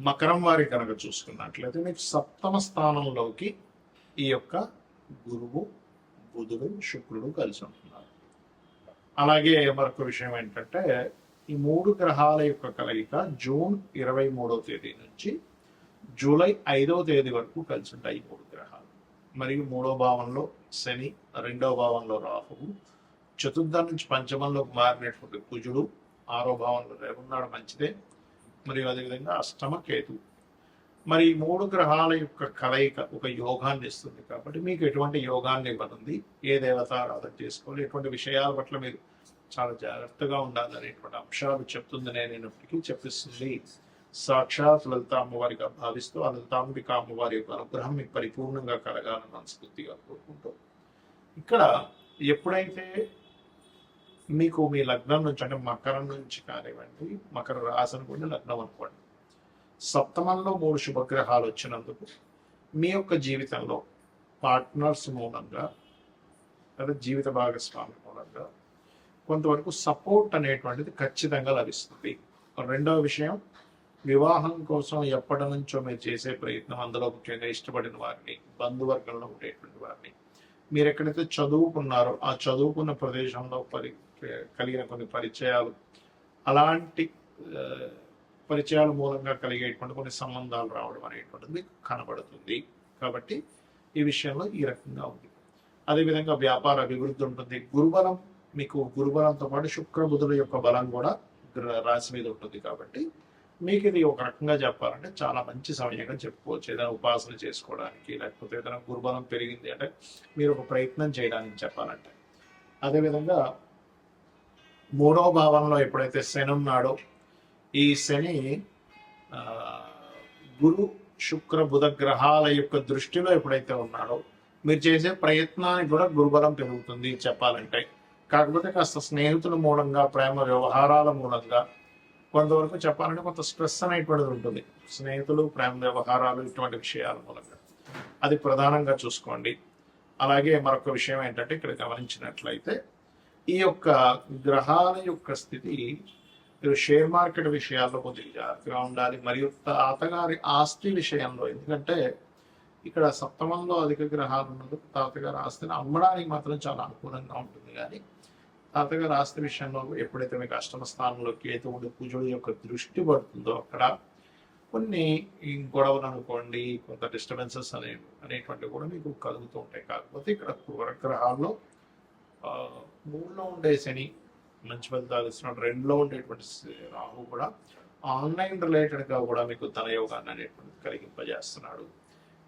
మకరం వారి కనుక చూసుకున్నట్లయితే మీకు సప్తమ స్థానంలోకి ఈ యొక్క గురువు, బుధుడు, శుక్రుడు కలిసి ఉంటున్నారు. అలాగే మరొక విషయం ఏంటంటే ఈ మూడు గ్రహాల యొక్క కలయిక జూన్ 23వ తేదీ నుంచి జూలై 5వ తేదీ వరకు కలిసి ఉంటాయి ఈ మూడు గ్రహాలు. మరియు 3వ భావంలో శని, 2వ భావంలో రాహువు, చతుర్థం నుంచి పంచమంలోకి మారినటువంటి కుజుడు, 6వ భావంలో ఉన్నాడు మంచిదే. మరియు అదేవిధంగా అష్టమ కేతు. మరి ఈ మూడు గ్రహాల యొక్క కలయిక ఒక యోగాన్ని ఇస్తుంది. కాబట్టి మీకు ఎటువంటి యోగాన్ని ఇవ్వనుంది, ఏ దేవత ఆరాధన చేసుకోవాలి, ఎటువంటి విషయాల పట్ల మీరు చాలా జాగ్రత్తగా ఉండాలి అనేటువంటి అంశాలు చెప్తుంది. నేనప్పటికీ చెప్పిస్తుంది సాక్షాత్ లలిత అమ్మవారిగా భావిస్తూ ఆ లలితాంబిక అమ్మవారి యొక్క అనుగ్రహం మీకు పరిపూర్ణంగా కలగాలని మనస్ఫూర్తిగా కోరుకుంటూ, ఇక్కడ ఎప్పుడైతే మీకు మీ లగ్నం నుంచి అంటే మకరం నుంచి కానివ్వండి, మకర రాశి అనుకోండి, లగ్నం అనుకోండి, సప్తమంలో 3 శుభగ్రహాలు వచ్చినందుకు మీ యొక్క జీవితంలో పార్ట్నర్స్ మూలంగా లేదా జీవిత భాగస్వామి మూలంగా కొంతవరకు సపోర్ట్ అనేటువంటిది ఖచ్చితంగా లభిస్తుంది. రెండవ విషయం, వివాహం కోసం ఎప్పటి నుంచో మీరు చేసే ప్రయత్నం, అందులో ముఖ్యంగా ఇష్టపడిన వారిని, బంధువర్గంలో ఉండేటువంటి వారిని, మీరు ఎక్కడైతే చదువుకున్నారో ఆ చదువుకున్న ప్రదేశంలో కలిగిన కొన్ని పరిచయాలు, అలాంటి పరిచయాల మూలంగా కలిగేటువంటి కొన్ని సంబంధాలు రావడం అనేటువంటిది మీకు కనబడుతుంది. కాబట్టి ఈ విషయంలో ఈ రకంగా ఉంది. అదేవిధంగా వ్యాపార అభివృద్ధి ఉంటుంది. గురుబలం, మీకు గురుబలంతో పాటు శుక్ర బుధుల యొక్క బలం కూడా రాశి మీద ఉంటుంది. కాబట్టి మీకు ఇది ఒక రకంగా చెప్పాలంటే చాలా మంచి సమయంగా చెప్పుకోవచ్చు. ఏదైనా ఉపాసన చేసుకోవడానికి, లేకపోతే ఏదైనా గురుబలం పెరిగింది అంటే మీరు ఒక ప్రయత్నం చేయడానికి చెప్పాలంటే. అదేవిధంగా 3వ భావంలో ఎప్పుడైతే శని ఉన్నాడో, ఈ శని గురు శుక్ర బుధ గ్రహాల యొక్క దృష్టిలో ఎప్పుడైతే ఉన్నాడో మీరు చేసే ప్రయత్నానికి కూడా గురుబలం పెరుగుతుంది చెప్పాలంటే. కాకపోతే కాస్త స్నేహితుల మూలంగా, ప్రేమ వ్యవహారాల మూలంగా కొంతవరకు చెప్పాలంటే కొంత స్ట్రెస్ అనేటువంటిది ఉంటుంది. స్నేహితులు, ప్రేమ వ్యవహారాలు, ఇటువంటి విషయాల మూలంగా అది ప్రధానంగా చూసుకోండి. అలాగే మరొక విషయం ఏంటంటే ఇక్కడ గమనించినట్లయితే ఈ యొక్క గ్రహాల యొక్క స్థితి, మీరు షేర్ మార్కెట్ విషయాల్లో కొద్దిగా జాగ్రత్తగా ఉండాలి. మరియు తాతగారి ఆస్తి విషయంలో, ఎందుకంటే ఇక్కడ సప్తమంలో అధిక గ్రహాలు ఉన్నందుకు తాతగారి ఆస్తిని అమ్మడానికి మాత్రం చాలా అనుకూలంగా ఉంటుంది. కానీ తాతగారి ఆస్తి విషయంలో ఎప్పుడైతే మీకు అష్టమ స్థానంలో కేతువుడు, కుజుడు యొక్క దృష్టి పడుతుందో అక్కడ కొన్ని గొడవలు అనుకోండి, కొంత డిస్టర్బెన్సెస్ అనేటువంటివి కూడా మీకు కలుగుతూ ఉంటాయి. కాకపోతే ఇక్కడ గ్రహాల్లో 3లో ఉండే శని మంచి ఫలితాలు ఇస్తున్నాడు. 2లో ఉండేటువంటి రాహు కూడా ఆన్లైన్ రిలేటెడ్గా కూడా మీకు ధనయోగాన్ని అనేటువంటిది కలిగింపజేస్తున్నాడు.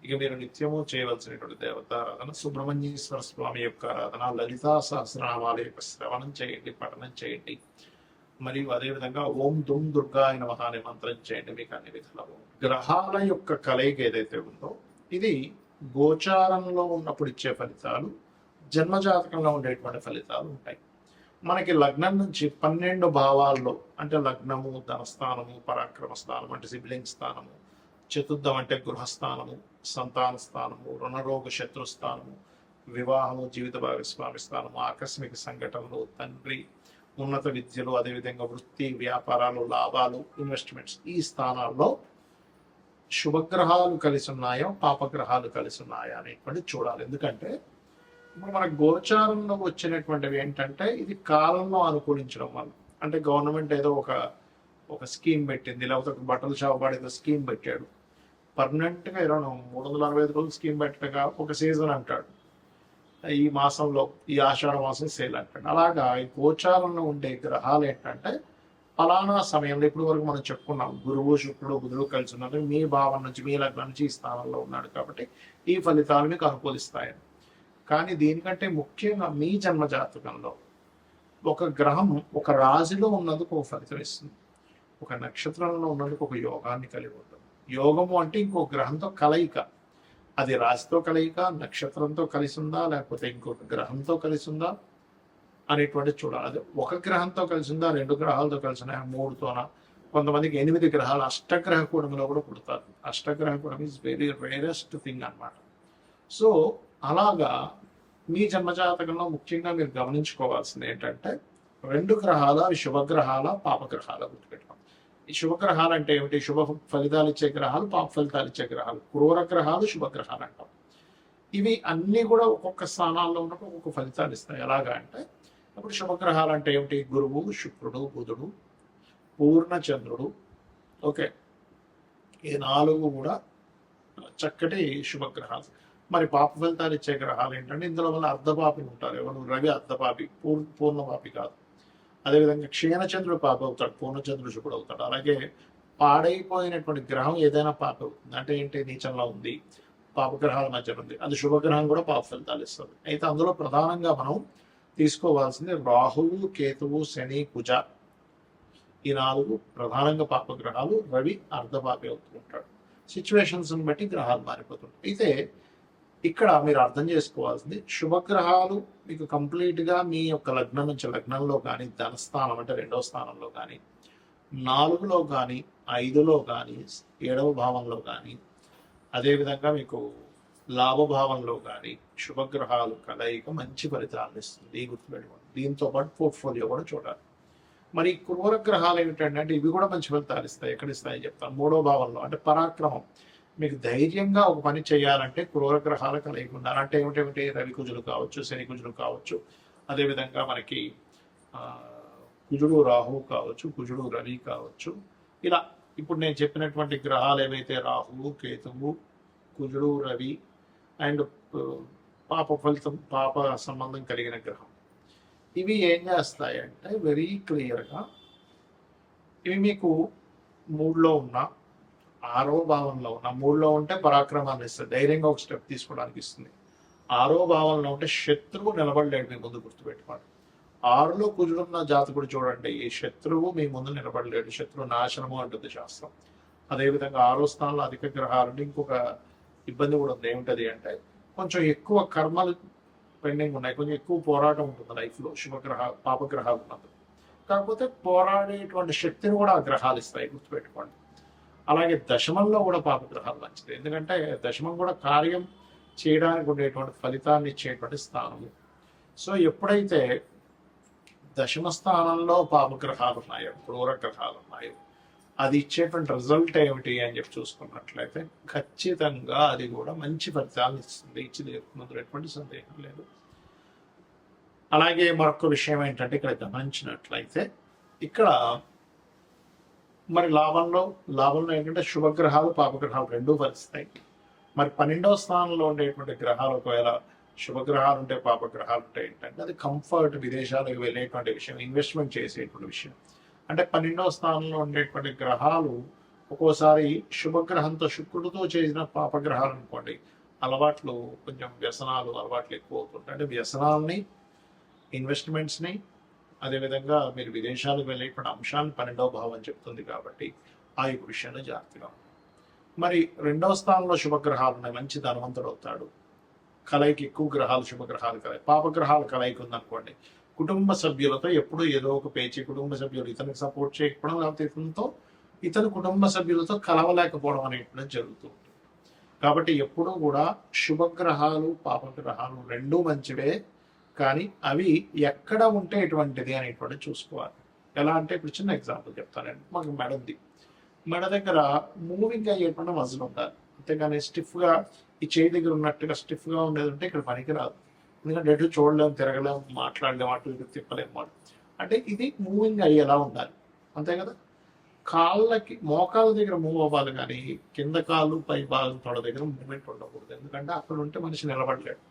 ఇక మీరు నిత్యము చేయవలసినటువంటి దేవతారాధన, సుబ్రహ్మణ్యేశ్వర స్వామి యొక్క ఆరాధన, లలితా సహస్రనామాల యొక్క శ్రవణం చేయండి, పఠనం చేయండి. మరియు అదేవిధంగా ఓం దుమ్ దుర్గాయ నమః అనే మంత్రం చేయండి. మీకు అన్ని విధాలు గ్రహాల యొక్క కలయిక ఏదైతే ఉందో ఇది గోచారంలో ఉన్నప్పుడు ఇచ్చే ఫలితాలు, జన్మజాతకంలో ఉండేటువంటి ఫలితాలు ఉంటాయి. మనకి లగ్నం నుంచి 12 భావాల్లో అంటే లగ్నము, ధనస్థానము, పరాక్రమ స్థానం అంటే సిబ్లింగ్ స్థానము, చతుర్థం అంటే గృహస్థానము, సంతాన స్థానము, రుణరోగ శత్రుస్థానము, వివాహము, జీవిత భాగస్వామి స్థానము, ఆకస్మిక సంఘటనలు, తండ్రి, ఉన్నత విద్యలు, అదేవిధంగా వృత్తి, వ్యాపారాలు, లాభాలు, ఇన్వెస్ట్మెంట్స్, ఈ స్థానాల్లో శుభగ్రహాలు కలిసి ఉన్నాయో, పాపగ్రహాలు కలిసి ఉన్నాయా అనేటువంటి చూడాలి. ఎందుకంటే ఇప్పుడు మన గోచారంలో వచ్చినటువంటివి ఏంటంటే ఇది కాలంలో అనుకూలించడం వల్ల, అంటే గవర్నమెంట్ ఏదో ఒక స్కీమ్ పెట్టింది, లేకపోతే ఒక బట్టల షాప్ వాడు ఏదో స్కీమ్ పెట్టాడు, పర్మనెంట్గా 365 రోజులు స్కీమ్ పెట్టగా ఒక సీజన్ అంటాడు, ఈ మాసంలో ఈ ఆషాఢ మాసం సేల్ అంటాడు. అలాగా ఈ గోచారంలో ఉండే గ్రహాలు ఏంటంటే ఫలానా సమయంలో, ఇప్పుడు వరకు మనం చెప్పుకున్నాం గురువు, శుక్రుడు, బుధుడు కలిసి ఉన్నారు, మీ భావం నుంచి, మీ లగ్నం నుంచి ఈ స్థానంలో ఉన్నాడు కాబట్టి ఈ ఫలితాలు మీకు అనుకూలిస్తాయని. కానీ దీనికంటే ముఖ్యంగా మీ జన్మ జాతకంలో ఒక గ్రహం ఒక రాశిలో ఉన్నందుకు ఒక ఫలితం ఇస్తుంది, ఒక నక్షత్రంలో ఉన్నందుకు ఒక యోగాన్ని కలిగి ఉంటుంది. యోగము అంటే ఇంకో గ్రహంతో కలయిక, అది రాశితో కలయిక, నక్షత్రంతో కలిసి ఉందా, లేకపోతే ఇంకొక గ్రహంతో కలిసి ఉందా అనేటువంటి చూడాలి. అది ఒక గ్రహంతో కలిసి ఉందా, 2 గ్రహాలతో కలిసి ఉన్నాయా, 3తోనా, కొంతమందికి 8 గ్రహాలు అష్టగ్రహ కూడంలో కూడా పుడతారు. అష్టగ్రహ కూడం ఈజ్ వెరీ రేరెస్ట్ థింగ్ అన్నమాట. సో అలాగా మీ జన్మజాతకంలో ముఖ్యంగా మీరు గమనించుకోవాల్సింది ఏంటంటే 2 గ్రహాల, అవి శుభగ్రహాల, పాపగ్రహాల గుర్తుపెట్టుకోండి. ఈ శుభగ్రహాలు అంటే ఏమిటి? శుభ ఫలితాలు ఇచ్చే గ్రహాలు, పాప ఫలితాలు ఇచ్చే గ్రహాలు. క్రూర గ్రహాలు శుభగ్రహాలు అంటాం. ఇవి అన్నీ కూడా ఒక్కొక్క స్థానాల్లో ఉన్నప్పుడు ఒక్కొక్క ఫలితాలు ఇస్తాయి. ఎలాగా అంటే ఇప్పుడు శుభగ్రహాలు అంటే ఏమిటి? గురువు, శుక్రుడు, బుధుడు, పూర్ణచంద్రుడు. ఓకే, ఈ 4 కూడా చక్కటి శుభగ్రహాలు. మరి పాప ఫలితాలు ఇచ్చే గ్రహాలు ఏంటంటే ఇందులో వల్ల అర్ధపాపి ఉంటారు. ఎవరు? రవి అర్ధపాపి, పూర్ణపాపి కాదు. అదేవిధంగా క్షీణచంద్రుడు పాప అవుతాడు, పూర్ణచంద్రుడు శుభుడు అవుతాడు. అలాగే పాడైపోయినటువంటి గ్రహం ఏదైనా పాప అవుతుంది. అంటే ఏంటి? నీచంలో ఉంది, పాపగ్రహాల మధ్య ఉంది, అది శుభగ్రహం కూడా పాప ఫలితాలు ఇస్తుంది. అయితే అందులో ప్రధానంగా మనం తీసుకోవాల్సింది రాహువు, కేతువు, శని, కుజ. ఈ 4 ప్రధానంగా పాపగ్రహాలు. రవి అర్ధపాపి అవుతూ ఉంటాడు. సిచ్యువేషన్స్ని బట్టి గ్రహాలు మారిపోతుంటాయి. అయితే ఇక్కడ మీరు అర్థం చేసుకోవాల్సింది, శుభగ్రహాలు మీకు కంప్లీట్గా మీ యొక్క లగ్నం నుంచి, లగ్నంలో కానీ, ధనస్థానం అంటే 2వ స్థానంలో కానీ, 4లో కానీ, 5లో కానీ, 7వ భావంలో కానీ, అదేవిధంగా మీకు లాభభావంలో కానీ శుభగ్రహాలు కలయిక మంచి ఫలితాలను ఇస్తుంది. గుర్తుపెట్టుకోండి. దీంతో పాటు పోర్ట్ఫోలియో కూడా చూడాలి. మరి క్రూర గ్రహాలు ఏమిటంటే ఇవి కూడా మంచి ఫలితాలు ఇస్తాయి. ఎక్కడ ఇస్తాయి చెప్తాను. 3వ భావంలో అంటే పరాక్రమం. మీకు ధైర్యంగా ఒక పని చేయాలంటే క్రూర గ్రహాలు కలయిక ఉండాలి. అంటే ఏమిటేమిటి? రవి కుజులు కావచ్చు, శని కుజులు కావచ్చు, అదేవిధంగా మనకి కుజుడు రాహువు కావచ్చు, కుజుడు రవి కావచ్చు. ఇలా ఇప్పుడు నేను చెప్పినటువంటి గ్రహాలు ఏవైతే రాహువు, కేతువు, కుజుడు, రవి అండ్ పాప ఫలితం, పాప సంబంధం కలిగిన గ్రహం, ఇవి ఏం చేస్తాయంటే వెరీ క్లియర్గా ఇవి మీకు 3లో ఉన్న, 6వ భావంలో ఉన్న, 3లో ఉంటే పరాక్రమాన్ని ఇస్తుంది, ధైర్యంగా ఒక స్టెప్ తీసుకోవడానికి ఇస్తుంది. 6వ భావంలో ఉంటే శత్రువు నిలబడలేడు మీ ముందు. గుర్తుపెట్టుకోండి. 6లో కుజుడున్న జాతకుడు చూడండి, ఈ శత్రువు మీ ముందు నిలబడలేడు. శత్రువు నాశనము అంటుంది శాస్త్రం. అదేవిధంగా 6వ స్థానంలో అధిక గ్రహాలు. ఇంకొక ఇబ్బంది కూడా ఉంది. ఏమిటది అంటే కొంచెం ఎక్కువ కర్మలు పెండింగ్ ఉన్నాయి, కొంచెం ఎక్కువ పోరాటం ఉంటుంది లైఫ్లో పాపగ్రహాలు ఉన్నందుకు. కాకపోతే పోరాడేటువంటి శక్తిని కూడా ఆ గ్రహాలు ఇస్తాయి. గుర్తుపెట్టుకోండి. అలాగే దశమంలో కూడా పాపగ్రహాలు మంచిది. ఎందుకంటే దశమం కూడా కార్యం చేయడానికి ఉండేటువంటి ఫలితాన్ని ఇచ్చేటువంటి స్థానము. సో ఎప్పుడైతే దశమ స్థానంలో పాపగ్రహాలు ఉన్నాయో, క్రూర గ్రహాలు ఉన్నాయో, అది ఇచ్చేటువంటి రిజల్ట్ ఏమిటి అని చెప్పి చూసుకున్నట్లయితే ఖచ్చితంగా అది కూడా మంచి ఫలితాలను ఇస్తుంది. ఇచ్చి తీరుతున్నందులో ఎటువంటి సందేహం లేదు. అలాగే మరొక విషయం ఏంటంటే ఇక్కడ గమనించినట్లయితే ఇక్కడ మరి లాభంలో ఏంటంటే శుభగ్రహాలు, పాపగ్రహాలు రెండూ ఫలిస్తాయి. మరి 12వ స్థానంలో ఉండేటువంటి గ్రహాలు ఒకవేళ శుభగ్రహాలు ఉంటే, పాపగ్రహాలు ఉంటే ఏంటంటే అది కంఫర్ట్, విదేశాలకు వెళ్ళేటువంటి విషయం, ఇన్వెస్ట్మెంట్ చేసేటువంటి విషయం. అంటే 12వ స్థానంలో ఉండేటువంటి గ్రహాలు ఒక్కోసారి శుభగ్రహంతో, శుక్రుడితో చేసిన పాపగ్రహాలు అనుకోండి, అలవాట్లు కొంచెం వ్యసనాలు అలవాట్లు ఎక్కువ అవుతుంటాయి. అంటే వ్యసనాలని, ఇన్వెస్ట్మెంట్స్ని, అదేవిధంగా మీరు విదేశాలకు వెళ్ళేటువంటి అంశాన్ని 12వ భావం చెప్తుంది. కాబట్టి ఆ యొక్క విషయంలో జాగ్రత్తగా ఉంది. మరి 2వ స్థానంలో శుభగ్రహాలు ఉన్నాయి, మంచి ధనవంతుడు అవుతాడు. కలయిక ఎక్కువ గ్రహాలు, శుభగ్రహాలు కలయిక. పాపగ్రహాలు కలయిక ఉందనుకోండి, కుటుంబ సభ్యులతో ఎప్పుడూ ఏదో ఒక పేచి, కుటుంబ సభ్యులు ఇతనికి సపోర్ట్ చేయకపోవడం, లేకపోతే ఇతను కుటుంబ సభ్యులతో కలవలేకపోవడం అనేటువంటి జరుగుతూ ఉంటుంది. కాబట్టి ఎప్పుడూ కూడా శుభగ్రహాలు, పాపగ్రహాలు రెండూ మంచివే, కానీ అవి ఎక్కడ ఉంటే ఎటువంటిది అనేటువంటి చూసుకోవాలి. ఎలా అంటే ఇప్పుడు చిన్న ఎగ్జాంపుల్ చెప్తానండి. మాకు మెడ ఉంది, మెడ దగ్గర మూవింగ్ అయ్యేటువంటి మజిల్ ఉండాలి. అంతేగాని స్టిఫ్గా ఈ చేయి దగ్గర ఉన్నట్టుగా స్టిఫ్గా ఉండేది ఉంటే ఇక్కడ పనికిరాదు. ఎందుకంటే ఎటు చూడలేము, తిరగలేము, మాట్లాడలేము, అటు ఇటు తిప్పలేము. అంటే ఇది మూవింగ్ అయ్యేలా ఉండాలి, అంతే కదా. కాళ్ళకి, మోకాళ్ళ దగ్గర మూవ్ అవ్వాలి, కానీ కింద కాళ్ళు, పై భాగం తొడ దగ్గర మూమెంట్ ఉండకూడదు. ఎందుకంటే అక్కడ ఉంటే మనిషి నిలబడలేడు.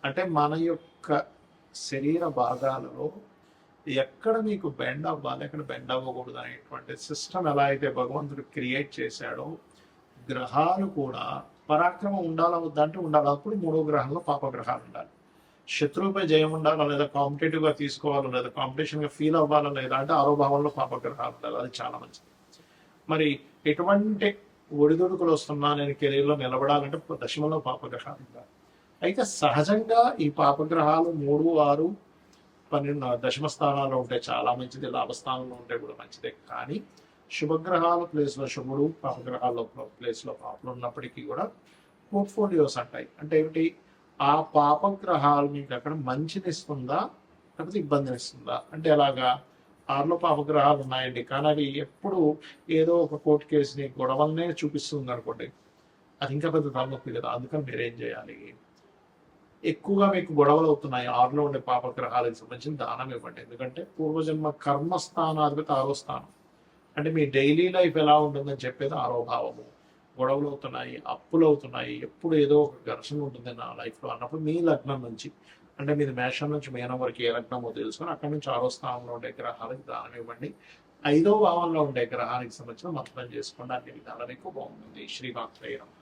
అంటే మన యొక్క శరీర భాగాలలో ఎక్కడ మీకు బెండ్ అవ్వాలి, ఎక్కడ బెండ్ అవ్వకూడదు అనేటువంటి సిస్టమ్ ఎలా అయితే భగవంతుడు క్రియేట్ చేశాడో, గ్రహాలు కూడా పరాక్రమం ఉండాలా వద్దంటే ఉండాలి. అప్పుడు 3వ గ్రహంలో పాపగ్రహాలు ఉండాలి. శత్రువుపై జయం ఉండాలా, లేదా కాంపిటేటివ్గా తీసుకోవాలా, లేదా కాంపిటీషన్గా ఫీల్ అవ్వాలా, లేదా అంటే 6వ భావంలో పాపగ్రహాలు ఉండాలి. అది చాలా మంచిది. మరి ఎటువంటి ఒడిదుడుకులు వస్తున్నా నేను కెరీర్లో నిలబడాలంటే దశమంలో పాపగ్రహాలు ఉండాలి. అయితే సహజంగా ఈ పాపగ్రహాలు 3, 6, 12 దశమ స్థానాల్లో ఉంటే చాలా మంచిది, లాభస్థానంలో ఉంటే కూడా మంచిదే. కానీ శుభగ్రహాల ప్లేస్లో శుభుడు, పాపగ్రహాల్లో ప్లేస్లో పాపలు ఉన్నప్పటికీ కూడా పోర్ట్ఫోలియోస్ అంటాయి. అంటే ఏమిటి? ఆ పాపగ్రహాలు మీకు అక్కడ మంచినిస్తుందా, లేకపోతే ఇబ్బందినిస్తుందా? అంటే ఎలాగా? ఆరులో పాపగ్రహాలు ఉన్నాయండి, కానీ అవి ఎప్పుడు ఏదో ఒక కోర్టు కేసుని గొడవలనే చూపిస్తుంది అనుకోండి, అది ఇంకా పెద్ద తలనొప్పి కదా. అందుకని మీరేం చేయాలి, ఎక్కువగా మీకు గొడవలు అవుతున్నాయి, ఆరులో ఉండే పాపగ్రహాలకు సంబంధించిన దానం ఇవ్వండి. ఎందుకంటే పూర్వజన్మ కర్మస్థానాధిపతి ఆరో స్థానం, అంటే మీ డైలీ లైఫ్ ఎలా ఉంటుందని చెప్పేది ఆరో భావము. గొడవలు అవుతున్నాయి, అప్పులు అవుతున్నాయి, ఎప్పుడు ఏదో ఒక ఘర్షణ ఉంటుంది నా లైఫ్లో అన్నప్పుడు మీ లగ్నం నుంచి, అంటే మీది మేషం నుంచి మీనం వరకు ఏ లగ్నమో తెలుసుకొని అక్కడి నుంచి ఆరో స్థానంలో ఉండే గ్రహాలకు దానం ఇవ్వండి. 5వ భావంలో ఉండే గ్రహానికి సంబంధించిన మంత్రం చేసుకోండి. అన్ని విధాలు మీకు బాగుంటుంది. శ్రీమాత్రేయ నమః.